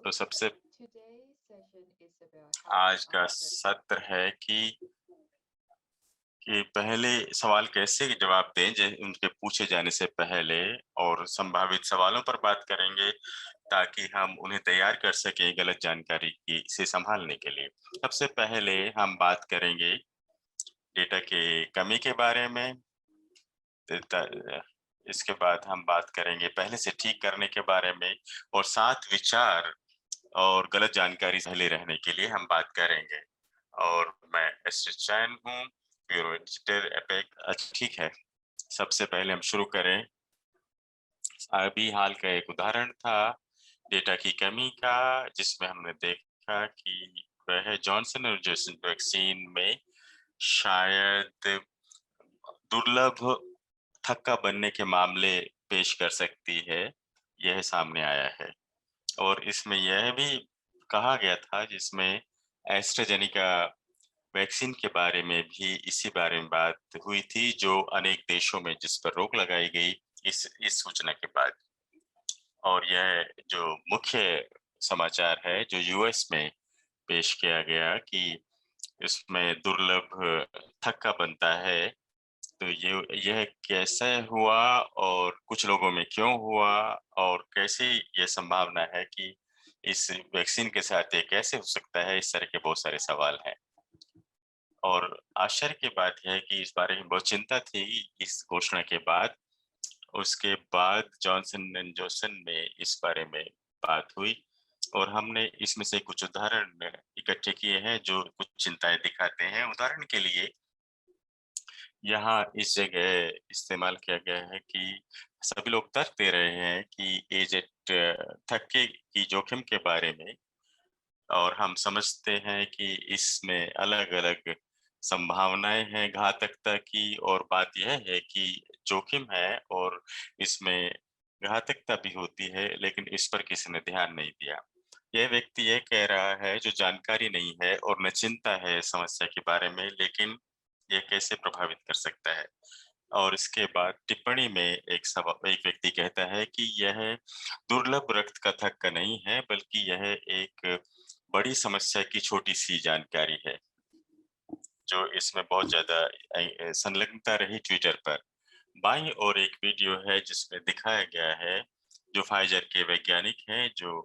तो सबसे आज का सत्र है कि पहले सवाल कैसे जवाब दें उनके पूछे जाने से पहले, और संभावित सवालों पर बात करेंगे ताकि हम उन्हें तैयार कर सकें गलत जानकारी की से संभालने के लिए। सबसे पहले हम बात करेंगे डेटा की कमी के बारे में। इसके बाद हम बात करेंगे पहले से ठीक करने के बारे में, और 7 विचार और गलत जानकारी से पहले रहने के लिए हम बात करेंगे। और मैं एस चैन हूँ, ब्यूरो एडिटर एपेक। अच्छा, ठीक है, सबसे पहले हम शुरू करें। अभी हाल का एक उदाहरण था डेटा की कमी का, जिसमें हमने देखा कि वह जॉनसन और जॉनसन वैक्सीन में शायद दुर्लभ थक्का बनने के मामले पेश कर सकती है, यह सामने आया है। और इसमें यह भी कहा गया था, जिसमें एस्ट्राजेनेका वैक्सीन के बारे में भी इसी बारे में बात हुई थी, जो अनेक देशों में जिस पर रोक लगाई गई इस सूचना के बाद। और यह जो मुख्य समाचार है जो यूएस में पेश किया गया कि इसमें दुर्लभ थक्का बनता है, तो यह कैसे हुआ और कुछ लोगों में क्यों हुआ, और कैसे ये संभावना है कि इस वैक्सीन के साथ ये कैसे हो सकता है, इस तरह के बहुत सारे सवाल हैं। और आश्चर्य की बात यह है कि इस बारे में बहुत चिंता थी इस घोषणा के बाद। उसके बाद जॉनसन एंड जॉनसन में इस बारे में बात हुई, और हमने इसमें से कुछ उदाहरण इकट्ठे किए हैं जो कुछ चिंताएं दिखाते हैं। उदाहरण के लिए यहाँ इस जगह इस्तेमाल किया गया है कि सभी लोग तर्क दे रहे हैं कि एजेंट थक्के की जोखिम के बारे में, और हम समझते हैं कि इसमें अलग-अलग संभावनाएं हैं घातकता की, और बात यह है कि जोखिम है और इसमें घातकता भी होती है, लेकिन इस पर किसी ने ध्यान नहीं दिया। यह व्यक्ति ये कह रहा है जो जानकारी नहीं है और न चिंता है समस्या के बारे में, लेकिन ये कैसे प्रभावित कर सकता है। और इसके बाद टिप्पणी में एक व्यक्ति कहता है कि यह दुर्लभ रक्त का थक्का नहीं है, बल्कि यह एक बड़ी समस्या की छोटी-सी जानकारी है, जो इसमें बहुत ज़्यादा संलग्नता रही ट्विटर पर। बाईं ओर एक वीडियो है जिसमें दिखाया गया है, जो फाइज़र के वैज्ञानिक हैं, जो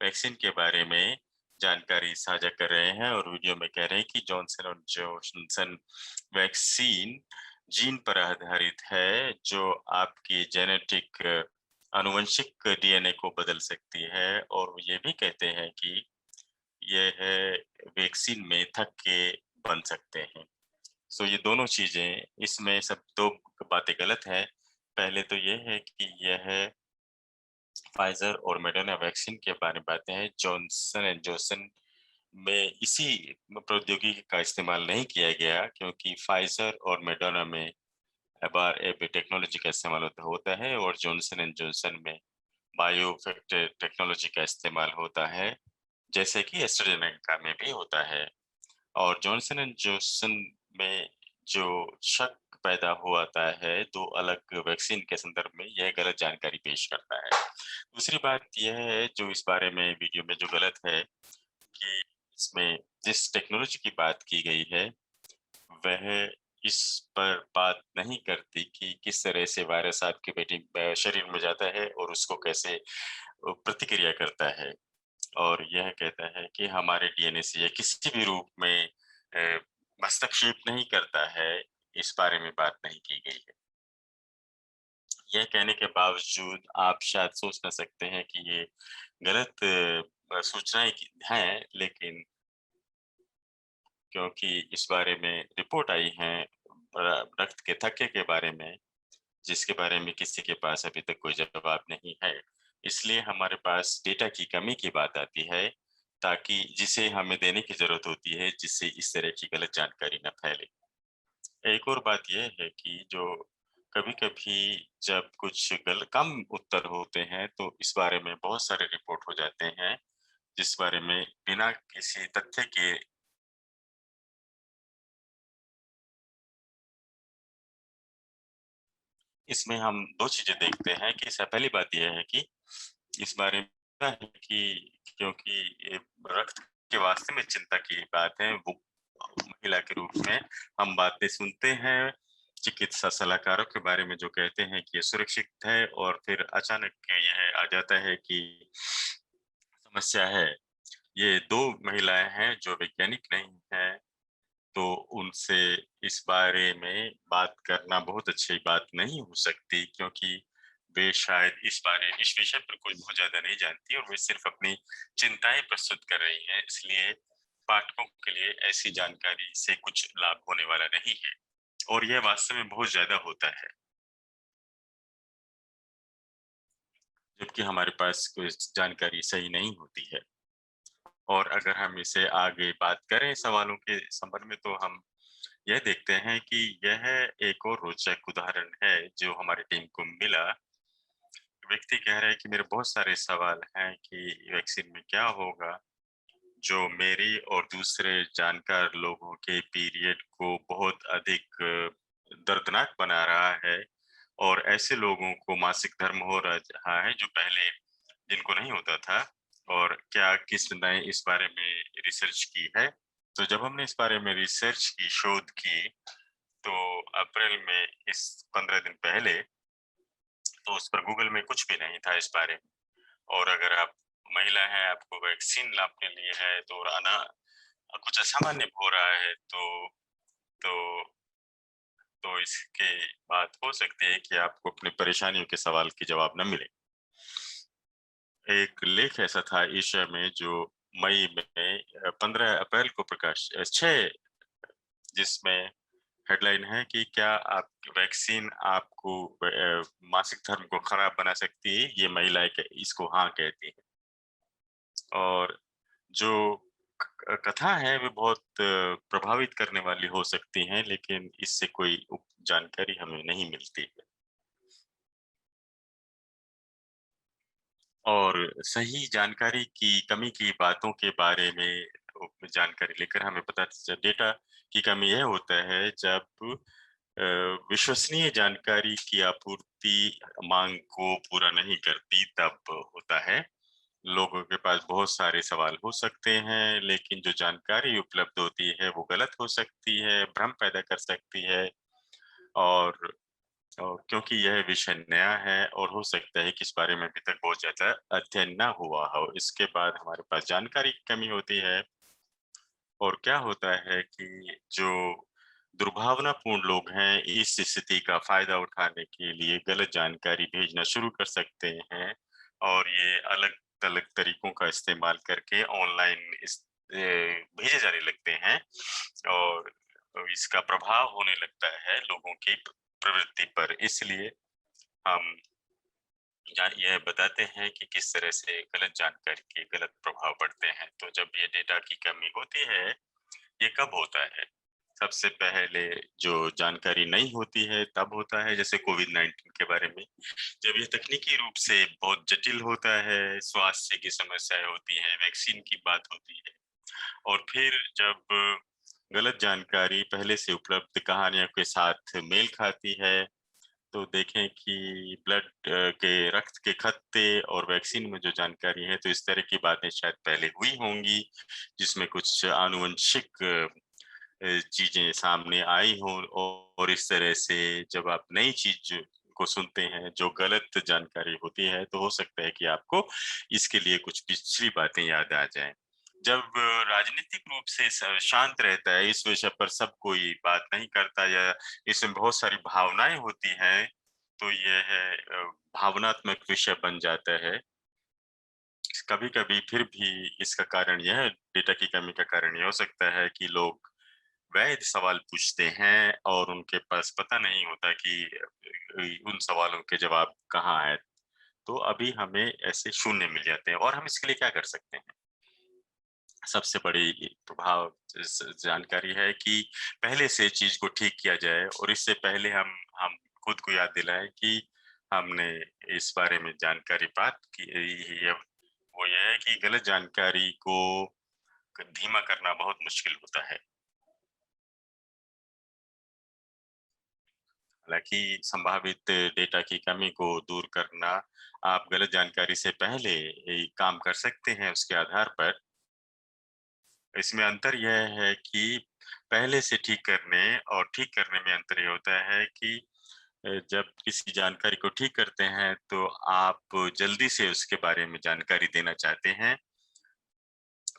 वैक्सीन के बारे में जानकारी साझा कर रहे हैं, और वीडियो में कह रहे हैं कि जॉनसन और जॉनसन वैक्सीन जीन पर आधारित है, जो आपकी जेनेटिक आनुवंशिक डीएनए को बदल सकती है, और वो ये भी कहते हैं कि यह वैक्सीन में थक्के बन सकते हैं। सो ये दोनों चीज़ें, इसमें सब 2 बातें गलत हैं। पहले तो ये है कि यह फाइज़र और मॉडर्ना वैक्सीन के बारे में बातें हैं। जॉनसन एंड जॉनसन में इसी प्रौद्योगिकी का इस्तेमाल नहीं किया गया, क्योंकि फाइज़र और मॉडर्ना में एब टेक्नोलॉजी का इस्तेमाल होता है, और जॉनसन एंड जॉनसन में बायोफेक्टर टेक्नोलॉजी का इस्तेमाल होता है, जैसे कि एस्ट्राजेनेका में भी होता है। और जॉनसन एंड जॉनसन में जो शक पैदा हुआता है 2 अलग वैक्सीन के संदर्भ में, यह गलत जानकारी पेश करता है। दूसरी बात यह है जो इस बारे में वीडियो में जो गलत है, कि इसमें जिस टेक्नोलॉजी की बात की गई है, वह इस पर बात नहीं करती कि किस तरह से वायरस आपके शरीर में जाता है और उसको कैसे प्रतिक्रिया करता है। और यह कहता है कि हमारे डीएनए से यह किसी भी रूप में अ, हस्तक्षेप नहीं करता है, इस बारे में बात नहीं की गई है। यह कहने के बावजूद आप शायद सोच ना सकते हैं कि ये गलत सूचनाएँ हैं, लेकिन क्योंकि इस बारे में रिपोर्ट आई हैं रक्त के थक्के के बारे में, जिसके बारे में किसी के पास अभी तक कोई जवाब नहीं है। इसलिए हमारे पास डेटा की कमी की बात आती है, ताकि जिसे हमें देने की ज़रूरत होती है, जिससे इस तरह की गलत जानकारी ना फैले। एक और बात ये है कि जो कभी-कभी जब कुछ कम उत्तर होते हैं, तो इस बारे में बहुत सारे रिपोर्ट हो जाते हैं, जिस बारे में बिना किसी तथ्य के इसमें हम 2 चीज़ें देखते हैं कि पहली बात ये है कि इस बारे है कि क्योंकि ये रक्त के वास्ते में चिंता की बात है, वो महिला के रूप में हम बातें सुनते हैं, चिकित्सा सलाहकारों के बारे में जो कहते हैं कि ये सुरक्षित है और फिर अचानक यह आ जाता है कि समस्या है। ये 2 महिलाएँ हैं जो वैज्ञानिक नहीं हैं, तो उनसे इस बारे में बात करना बहुत अच्छी बात नहीं हो सकती क्योंकि वे शायद इस विषय पर कुछ बहुत ज़्यादा नहीं जानती और वे सिर्फ़ अपनी चिंताएँ प्रस्तुत कर रही हैं, इसलिए पाठकों के लिए ऐसी जानकारी से कुछ लाभ होने वाला नहीं है और यह वास्तव में बहुत ज़्यादा होता है, जबकि हमारे पास कोई जानकारी सही नहीं होती है। और अगर हम इसे आगे बात करें सवालों के संबंध में तो हम यह देखते हैं कि यह एक और रोचक उदाहरण है जो हमारी टीम को मिला। व्यक्ति कह रहा है कि मेरे बहुत सारे सवाल हैं कि वैक्सीन में क्या होगा, जो मेरी और दूसरे जानकार लोगों के पीरियड को बहुत अधिक दर्दनाक बना रहा है और ऐसे लोगों को मासिक धर्म हो रहा है जो पहले जिनको नहीं होता था और क्या किसी ने इस बारे में रिसर्च की है? तो जब हमने इस बारे में रिसर्च की, शोध की, तो अप्रैल में इस 15 दिन पहले तो उस पर गूगल में कुछ भी नहीं था इस बारे में और अगर आप महिला हैं, आपको वैक्सीन आपके लिए है तो और कुछ असामान्य हो रहा है तो तो इसके बाद हो सकती है कि आपको अपनी परेशानियों के सवाल के जवाब ना मिले। एक लेख ऐसा था एशिया में जो मई में 15 अप्रैल को 6 जिसमें हेडलाइन है कि क्या आप वैक्सीन आपको मासिक धर्म को खराब बना सकती है? ये महिलाएँ इसको हाँ कहती हैं और जो कथा है वो बहुत प्रभावित करने वाली हो सकती हैं, लेकिन इससे कोई जानकारी हमें नहीं मिलती है। और सही जानकारी की कमी की बातों के बारे में जानकारी लेकर हमें पता डेटा की कमी यह होता है जब अ, विश्वसनीय जानकारी की आपूर्ति मांग को पूरा नहीं करती तब होता है। लोगों के पास बहुत सारे सवाल हो सकते हैं, लेकिन जो जानकारी उपलब्ध होती है वो गलत हो सकती है, भ्रम पैदा कर सकती है और क्योंकि यह विषय नया है और हो सकता है कि इस बारे में अभी तक बहुत ज़्यादा अध्ययन ना हुआ हो। इसके बाद हमारे पास जानकारी की कमी होती है और क्या होता है कि जो दुर्भावनापूर्ण लोग हैं, इस स्थिति का फ़ायदा उठाने के लिए गलत जानकारी भेजना शुरू कर सकते हैं और ये अलग-अलग तरीकों का इस्तेमाल करके ऑनलाइन भेजे जाने लगते हैं और इसका प्रभाव होने लगता है लोगों की प्रवृत्ति पर। इसलिए हम यह बताते हैं कि किस तरह से गलत जानकारी के गलत प्रभाव पड़ते हैं। तो जब ये डेटा की कमी होती है, ये कब होता है? सबसे पहले जो जानकारी नहीं होती है, तब होता है जैसे कोविड-19 के बारे में। जब ये तकनीकी रूप से बहुत जटिल होता है, स्वास्थ्य की समस्याएँ होती हैं, वैक्सीन की बात होती है और फिर जब गलत जानकारी पहले से उपलब्ध कहानियों के साथ मेल खाती है, तो देखें कि के रक्त के खत्ते और वैक्सीन में जो जानकारी है, तो इस तरह की बातें शायद पहले हुई होंगी, जिसमें कुछ आनुवंशिक चीज़ें सामने आई हों और इस तरह से जब आप नई चीज़ को सुनते हैं, जो गलत जानकारी होती है, तो हो सकता है कि आपको इसके लिए कुछ पिछली बातें याद आ जाएँ। जब राजनीतिक रूप से शांत रहता है, इस विषय पर सब कोई बात नहीं करता या इसमें बहुत सारी भावनाएँ होती हैं, तो यह भावनात्मक विषय बन जाता है। कभी-कभी फिर भी इसका कारण यह डेटा की कमी का कारण ये हो सकता है कि लोग वैध सवाल पूछते हैं और उनके पास पता नहीं होता कि उन सवालों के जवाब कहाँ हैं। तो अभी हमें ऐसे शून्य मिल जाते हैं और हम इसके लिए क्या कर सकते हैं? सबसे बड़ी प्रभाव जानकारी है कि पहले से चीज़ को ठीक किया जाए और इससे पहले हम खुद को याद दिलाएँ कि हमने इस बारे में जानकारी प्राप्त की है। वो ये है कि गलत जानकारी को धीमा करना बहुत मुश्किल होता है। हालाँकि संभावित डेटा की कमी को दूर करना आप गलत जानकारी से पहले काम कर सकते हैं उसके आधार पर। इसमें अंतर यह है कि पहले से ठीक करने और ठीक करने में अंतर ये होता है कि जब किसी जानकारी को ठीक करते हैं तो आप जल्दी से उसके बारे में जानकारी देना चाहते हैं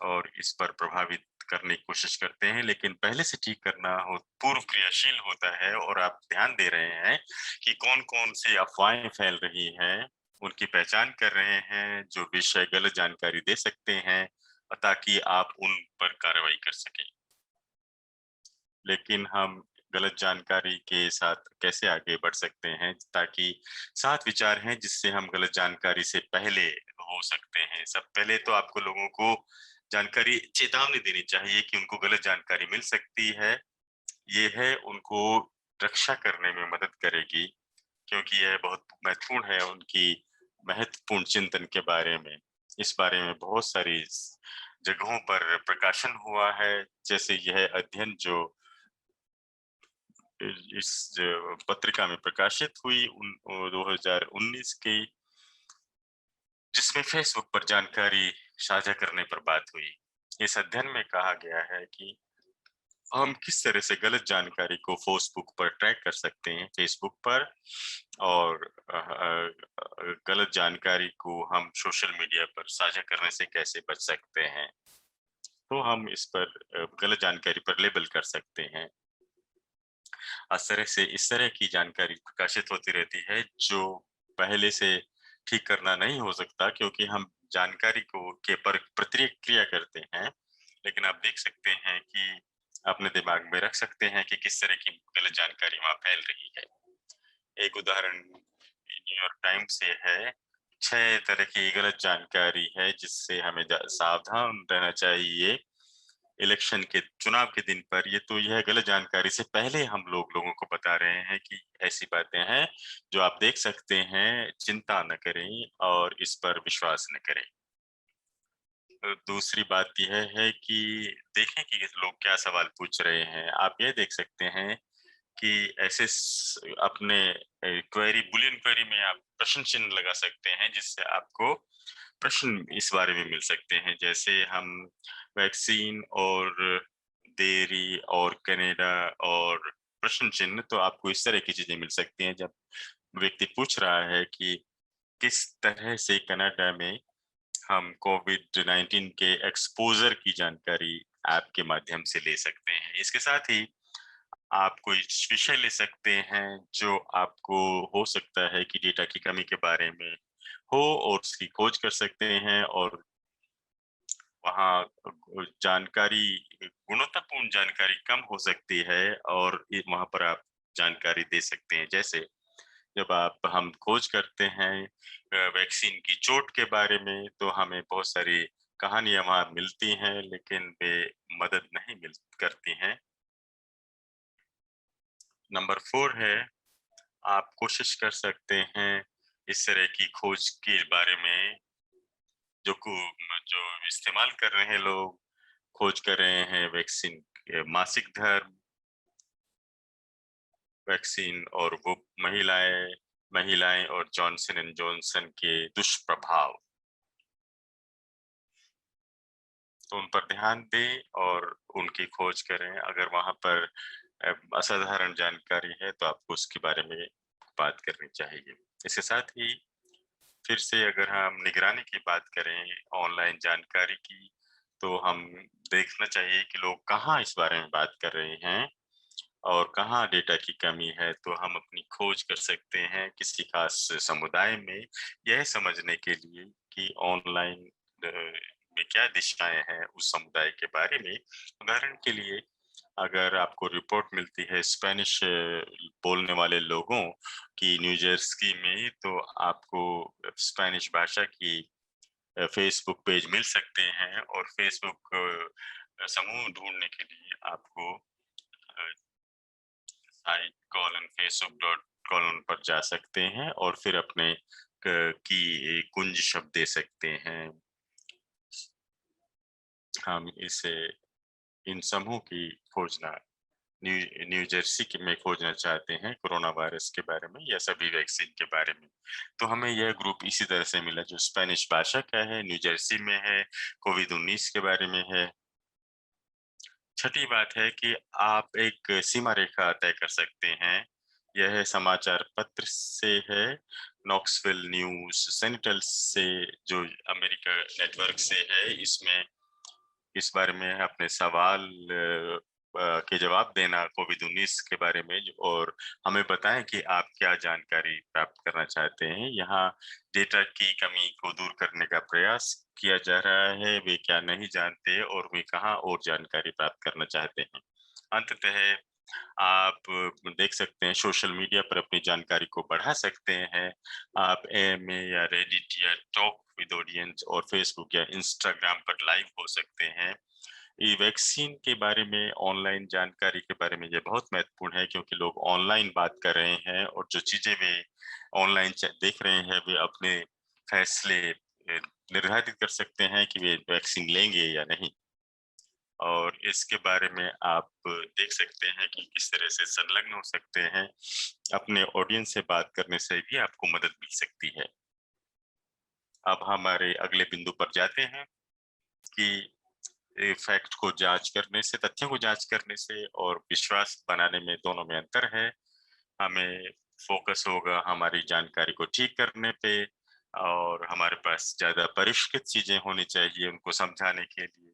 और इस पर प्रभावित करने की कोशिश करते हैं, लेकिन पहले से ठीक करना हो पूर्व क्रियाशील होता है और आप ध्यान दे रहे हैं कि कौन-कौन सी अफ़वाहें फैल रही हैं, उनकी पहचान कर रहे हैं, जो विषय गलत जानकारी दे सकते हैं ताकि आप उन पर कार्रवाई कर सकें। लेकिन हम गलत जानकारी के साथ कैसे आगे बढ़ सकते हैं ताकि 7 विचार हैं जिससे हम गलत जानकारी से पहले हो सकते हैं। सब पहले तो आपको लोगों को जानकारी चेतावनी देनी चाहिए कि उनको गलत जानकारी मिल सकती है। ये है उनको रक्षा करने में मदद करेगी क्योंकि यह बहुत महत्वपूर्ण है उनकी महत्वपूर्ण चिंतन के बारे में। इस बारे में बहुत सारी जगहों पर प्रकाशन हुआ है, जैसे यह अध्ययन जो इस पत्रिका में प्रकाशित हुई 2019 की, जिसमें फेसबुक पर जानकारी साझा करने पर बात हुई। इस अध्ययन में कहा गया है कि हम किस तरह से गलत जानकारी को फेसबुक पर ट्रैक कर सकते हैं, फेसबुक पर, और गलत जानकारी को हम सोशल मीडिया पर साझा करने से कैसे बच सकते हैं। तो हम इस पर गलत जानकारी पर लेबल कर सकते हैं। इस तरह की जानकारी प्रकाशित होती रहती है जो पहले से ठीक करना नहीं हो सकता क्योंकि हम जानकारी को के पर प्रतिक्रिया करते हैं। लेकिन आप देख सकते हैं कि अपने दिमाग में रख सकते हैं कि किस तरह की गलत जानकारी वहाँ फैल रही है। एक उदाहरण न्यूयॉर्क टाइम्स से है। 6 तरह की गलत जानकारी है जिससे हमें सावधान रहना चाहिए इलेक्शन के चुनाव के दिन पर। ये तो यह गलत जानकारी से पहले हम लोगों को बता रहे हैं कि ऐसी बातें हैं जो आप देख सकते हैं, चिंता न करें और इस पर विश्वास न करें। दूसरी बात यह है कि देखें कि लोग क्या सवाल पूछ रहे हैं। आप ये देख सकते हैं कि अपने क्वेरी बूलियन क्वेरी में आप प्रश्न चिन्ह लगा सकते हैं जिससे आपको प्रश्न इस बारे में मिल सकते हैं, जैसे हम वैक्सीन और देरी और कनाडा और प्रश्न चिन्ह, तो आपको इस तरह की चीजें मिल सकती हैं जब व्यक्ति पूछ रहा है कि किस तरह से कनाडा में हम कोविड-19 के एक्सपोज़र की जानकारी ऐप के माध्यम से ले सकते हैं। इसके साथ ही आप कोई विषय ले सकते हैं जो आपको हो सकता है कि डेटा की कमी के बारे में हो और उसकी खोज कर सकते हैं और वहाँ जानकारी गुणवत्तापूर्ण जानकारी कम हो सकती है और वहाँ पर आप जानकारी दे सकते हैं। जैसे जब हम खोज करते हैं वैक्सीन की चोट के बारे में तो हमें बहुत सारी कहानियाँ वहाँ मिलती हैं लेकिन वे मदद नहीं मिल करती हैं। नंबर 4 है, आप कोशिश कर सकते हैं इस तरह की खोज के बारे में जो को जो इस्तेमाल कर रहे हैं लोग, खोज कर रहे हैं वैक्सीन के मासिक धर्म, वैक्सीन और वो महिलाएँ महिलाएँ और जॉनसन एंड जॉनसन के दुष्प्रभाव। तो उन पर ध्यान दें और उनकी खोज करें। अगर वहाँ पर असाधारण जानकारी है तो आपको उसके बारे में बात करनी चाहिए। इसके साथ ही फिर से अगर हम निगरानी की बात करें ऑनलाइन जानकारी की, तो हम देखना चाहिए कि लोग कहाँ इस बारे में बात कर रहे हैं और कहाँ डेटा की कमी है, तो हम अपनी खोज कर सकते हैं किसी खास समुदाय में, यह समझने के लिए कि ऑनलाइन में क्या दिशाएँ हैं उस समुदाय के बारे में। उदाहरण के लिए, अगर आपको रिपोर्ट मिलती है स्पेनिश बोलने वाले लोगों की न्यू जर्सी में, तो आपको स्पेनिश भाषा की फ़ेसबुक पेज मिल सकते हैं और फ़ेसबुक समूह ढूँढने के लिए आपको a site colon Facebook dot colon पर जा सकते हैं और फिर अपने की कुंज शब्द दे सकते हैं। हम इसे इन समूह की खोजना न्यू जर्सी के में खोजना चाहते हैं कोरोना वायरस के बारे में या सभी वैक्सीन के बारे में। तो हमें यह ग्रुप इसी तरह से मिला जो स्पेनिश भाषा का है, न्यू जर्सी में है, कोविड-19 के बारे में है। छठी बात है कि आप एक सीमा रेखा तय कर सकते हैं। यह समाचार पत्र से है, नॉक्सविल न्यूज़, सेनेटल से जो अमेरिका नेटवर्क से है, इसमें इस बारे में अपने सवाल के जवाब देना कोविड-19 के बारे में और हमें बताएँ कि आप क्या जानकारी प्राप्त करना चाहते हैं। यहाँ डेटा की कमी को दूर करने का प्रयास किया जा रहा है, वे क्या नहीं जानते और वे कहाँ और जानकारी प्राप्त करना चाहते हैं। अंततः आप देख सकते हैं सोशल मीडिया पर अपनी जानकारी को बढ़ा सकते हैं। आप एएमए या रेडिट या टॉक विद ऑडियंस और फेसबुक या इंस्टाग्राम पर लाइव हो सकते हैं। ये वैक्सीन के बारे में ऑनलाइन जानकारी के बारे में ये बहुत महत्वपूर्ण है क्योंकि लोग ऑनलाइन बात कर रहे हैं और जो चीज़ें वे ऑनलाइन देख रहे हैं वे अपने फैसले निर्धारित कर सकते हैं कि वे वैक्सीन लेंगे या नहीं। और इसके बारे में आप देख सकते हैं कि किस तरह से संलग्न हो सकते हैं। अपने ऑडियंस से बात करने से भी आपको मदद मिल सकती है। अब हमारे अगले बिंदु पर जाते हैं कि फैक्ट को जांच करने से, तथ्यों को जांच करने से और विश्वास बनाने में दोनों में अंतर है। हमें फोकस होगा हमारी जानकारी को ठीक करने पे और हमारे पास ज़्यादा परिष्कृत चीज़ें होनी चाहिए उनको समझाने के लिए।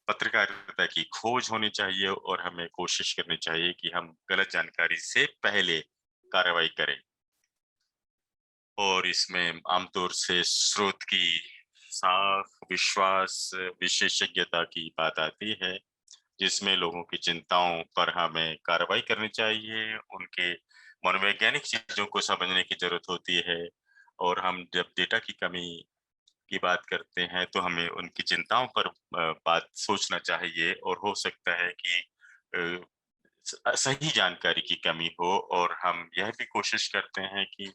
पत्रकारिता की खोज होनी चाहिए और हमें कोशिश करनी चाहिए कि हम गलत जानकारी से पहले कार्रवाई करें। और इसमें आमतौर से स्रोत की साख, विश्वास, विशेषज्ञता की बात आती है, जिसमें लोगों की चिंताओं पर हमें कार्रवाई करनी चाहिए, उनके मनोवैज्ञानिक चीज़ों को समझने की ज़रूरत होती है और हम जब डेटा की कमी की बात करते हैं, तो हमें उनकी चिंताओं पर बात सोचना चाहिए और हो सकता है कि अ, सही जानकारी की कमी हो और हम यह भी कोशिश करते हैं कि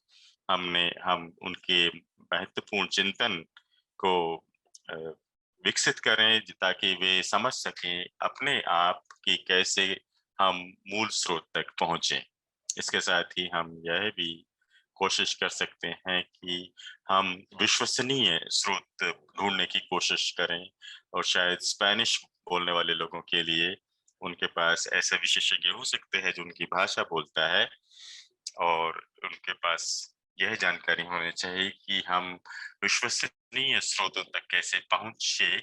हम उनके महत्वपूर्ण चिंतन को अ, विकसित करें ताकि वे समझ सकें अपने आप कि कैसे हम मूल स्रोत तक पहुँचे। इसके साथ ही हम यह भी कोशिश कर सकते हैं कि हम विश्वसनीय स्रोत ढूँढने की कोशिश करें और शायद स्पेनिश बोलने वाले लोगों के लिए उनके पास ऐसे विशेषज्ञ हो सकते हैं जो उनकी भाषा बोलता है और उनके पास यह जानकारी होनी चाहिए कि हम विश्वसनीय स्रोतों तक कैसे पहुँचे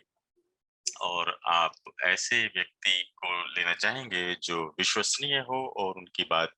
और आप ऐसे व्यक्ति को लेना चाहेंगे जो विश्वसनीय हो और उनकी बात